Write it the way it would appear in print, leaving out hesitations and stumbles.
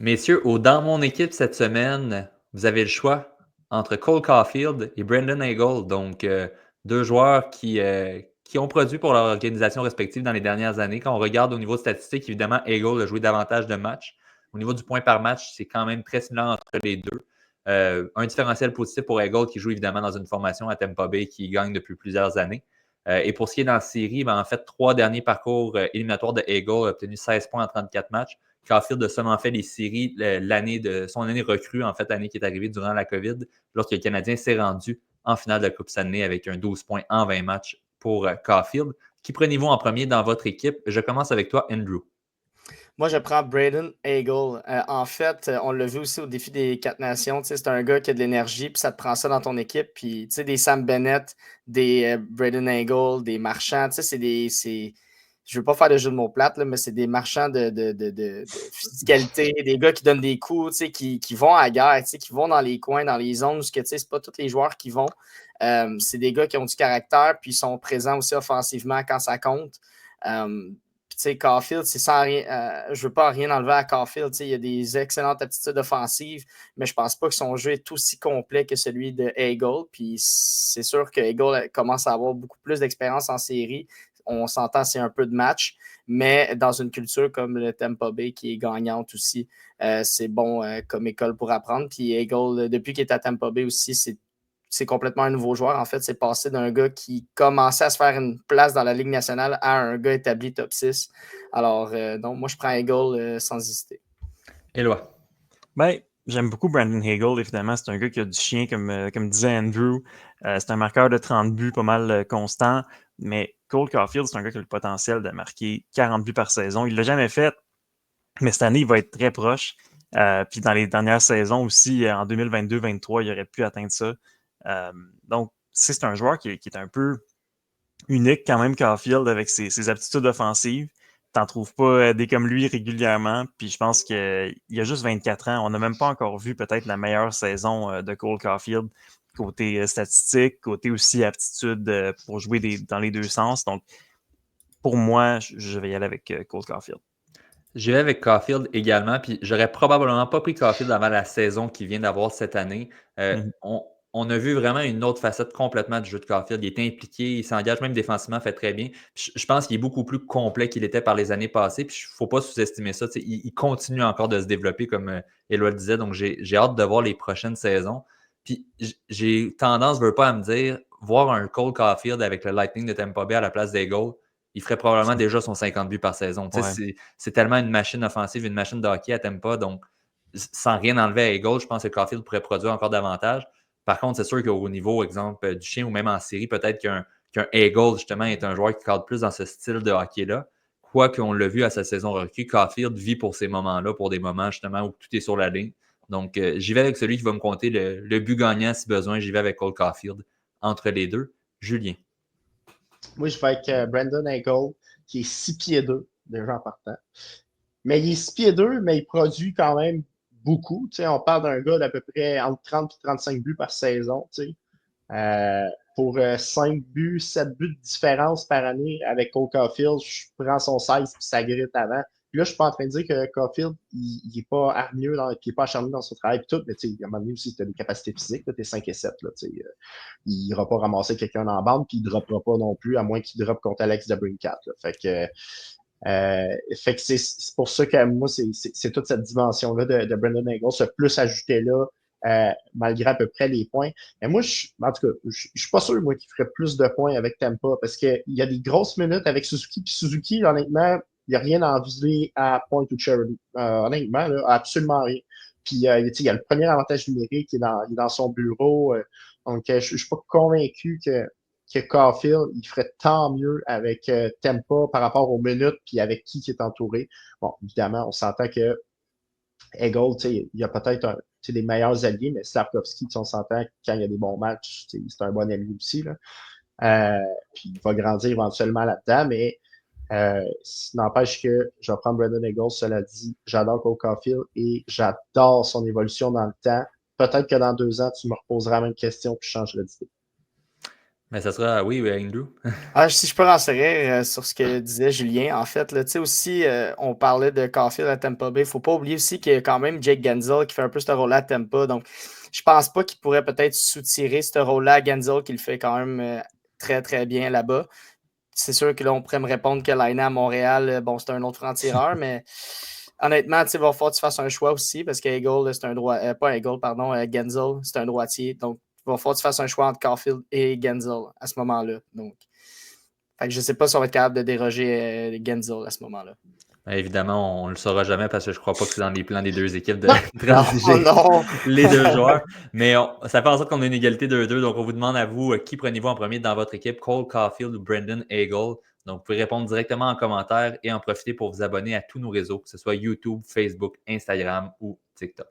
Messieurs, au Dans mon équipe cette semaine, vous avez le choix entre Cole Caulfield et Brendan Eagle. Donc, deux joueurs qui ont produit pour leur organisation respective dans les dernières années. Quand on regarde au niveau statistique, évidemment, Eagle a joué davantage de matchs. Au niveau du point par match, c'est quand même très similaire entre les deux. Un différentiel positif pour Eagle qui joue évidemment dans une formation à Tampa Bay qui gagne depuis plusieurs années. Et pour ce qui est dans la série, en fait, 3 derniers parcours éliminatoires de Eagle a obtenu 16 points en 34 matchs. Caulfield a seulement fait les séries son année recrue, en fait, l'année qui est arrivée durant la COVID, lorsque le Canadien s'est rendu en finale de la Coupe Stanley avec un 12 points en 20 matchs pour Caulfield. Qui prenez-vous en premier dans votre équipe? Je commence avec toi, Andrew. Moi, je prends Braden Hagel. En fait, on l'a vu aussi au défi des 4 nations. C'est un gars qui a de l'énergie, puis ça te prend ça dans ton équipe. Puis, des Sam Bennett, des Braden Hagel, des marchands, je veux pas faire de jeu de mots plates, là, mais c'est des marchands de physicalité, des gars qui donnent des coups, qui vont à la guerre, qui vont dans les coins, dans les zones, parce que c'est pas tous les joueurs qui vont. C'est des gars qui ont du caractère, puis ils sont présents aussi offensivement quand ça compte. Caulfield, c'est sans rien. Je veux pas rien enlever à Caulfield. Il y a des excellentes aptitudes offensives, mais je pense pas que son jeu est aussi complet que celui de Hagel. Puis c'est sûr que Hagel commence à avoir beaucoup plus d'expérience en série. On s'entend, c'est un peu de match, mais dans une culture comme le Tampa Bay qui est gagnante aussi, c'est bon comme école pour apprendre. Puis Hagel, depuis qu'il est à Tampa Bay aussi, c'est complètement un nouveau joueur. En fait, c'est passé d'un gars qui commençait à se faire une place dans la Ligue nationale à un gars établi top 6. Alors, donc, moi, je prends Hagel sans hésiter. Éloi. Ben, j'aime beaucoup Brandon Hagel, évidemment. C'est un gars qui a du chien, comme disait Andrew. C'est un marqueur de 30 buts pas mal constant. Mais Cole Caulfield, c'est un gars qui a le potentiel de marquer 40 buts par saison. Il ne l'a jamais fait, mais cette année, il va être très proche. Puis dans les dernières saisons aussi, en 2022-23, il aurait pu atteindre ça. Donc, c'est un joueur qui est un peu unique quand même, Caulfield, avec ses aptitudes offensives. T'en trouves pas des comme lui régulièrement. Puis je pense qu'il a juste 24 ans. On n'a même pas encore vu peut-être la meilleure saison de Cole Caulfield côté statistique, côté aussi aptitude pour jouer dans les deux sens. Donc, pour moi, je vais y aller avec Cole Caulfield. Je vais avec Caulfield également, puis j'aurais probablement pas pris Caulfield avant la saison qu'il vient d'avoir cette année. On a vu vraiment une autre facette complètement du jeu de Caulfield. Il est impliqué, il s'engage même défensivement, fait très bien. Je pense qu'il est beaucoup plus complet qu'il était par les années passées, puis il ne faut pas sous-estimer ça. Il continue encore de se développer, comme Éloi le disait, donc j'ai hâte de voir les prochaines saisons. Puis j'ai tendance, je veux pas, à me dire, voir un Cole Caulfield avec le Lightning de Tampa Bay à la place des goals, il ferait probablement déjà son 50 buts par saison. Ouais. C'est tellement une machine offensive, une machine de hockey à Tampa. Donc, sans rien enlever à Eagle, je pense que Caulfield pourrait produire encore davantage. Par contre, c'est sûr qu'au niveau, exemple, du chien ou même en série, peut-être qu'un Eagle, justement, est un joueur qui cadre plus dans ce style de hockey-là. Quoi qu'on l'a vu à sa saison recrue, Caulfield vit pour ces moments-là, pour des moments justement où tout est sur la ligne. Donc, j'y vais avec celui qui va me compter le but gagnant si besoin. J'y vais avec Cole Caulfield entre les deux. Julien. Moi, je vais avec Brandon Hagel, qui est 6 pieds 2, déjà en partant. Mais il est 6 pieds 2, mais il produit quand même beaucoup. On parle d'un gars d'à peu près entre 30 et 35 buts par saison. Pour 5 buts, 7 buts de différence par année avec Cole Caulfield, je prends son 16 puis ça gritte avant. Puis là, je suis pas en train de dire que Caulfield, il n'est pas hargneux, il n'est pas acharné dans son travail, puis tout, mais à un moment donné aussi, tu as des capacités physiques, tu es 5 et 7. Il n'ira pas ramasser quelqu'un dans la bande, puis il ne droppera pas non plus, à moins qu'il droppe contre Alex DeBrincat. Fait que c'est pour ça que moi, c'est toute cette dimension-là de Brendan Hagel, ce plus ajouté là, malgré à peu près les points. Mais moi, en tout cas, je suis pas sûr, moi, qu'il ferait plus de points avec Tampa, parce qu'il y a des grosses minutes avec Suzuki, puis Suzuki, honnêtement, il n'y a rien à envisager à point to charity. Honnêtement, là, absolument rien. Puis, il y a le premier avantage numérique, il est dans son bureau. Donc, je suis pas convaincu que Caulfield, il ferait tant mieux avec Tampa par rapport aux minutes puis avec qui est entouré. Bon, évidemment, on s'entend que Hagel, il y a peut-être des meilleurs alliés, mais Slavkovski, on s'entend quand il y a des bons matchs, c'est un bon ami aussi. Là. Puis il va grandir éventuellement là-dedans, mais n'empêche que je vais prendre Brandon Hagel, cela dit, j'adore Cole Caulfield et j'adore son évolution dans le temps. Peut-être que dans 2 ans, tu me reposeras la même question puis je changerai d'idée. Mais ça sera, oui, Andrew. Si je peux renseigner sur ce que disait Julien, en fait, là, tu sais aussi, on parlait de Caulfield à Tampa Bay. Il ne faut pas oublier aussi qu'il y a quand même Jake Gensel qui fait un peu ce rôle-là à Tampa. Donc, je pense pas qu'il pourrait peut-être soutirer ce rôle-là à Gensel qui le fait quand même très, très bien là-bas. C'est sûr que là, on pourrait me répondre que Laine à Montréal, bon, c'est un autre franc-tireur, mais honnêtement, il va falloir que tu fasses un choix aussi parce qu'Eagle, c'est un droit. Pas Eagle, pardon, Gensel, c'est un droitier. Donc, il va falloir que tu fasses un choix entre Caulfield et Gensel à ce moment-là. Donc, fait que je ne sais pas si on va être capable de déroger Gensel à ce moment-là. Évidemment, on ne le saura jamais parce que je ne crois pas que c'est dans les plans des deux équipes de Non. Oh transiger non! les deux joueurs. Mais ça fait en sorte qu'on a une égalité 2-2. Donc, on vous demande à vous, qui prenez-vous en premier dans votre équipe, Cole Caulfield ou Brendan Eagle? Donc, vous pouvez répondre directement en commentaire et en profiter pour vous abonner à tous nos réseaux, que ce soit YouTube, Facebook, Instagram ou TikTok.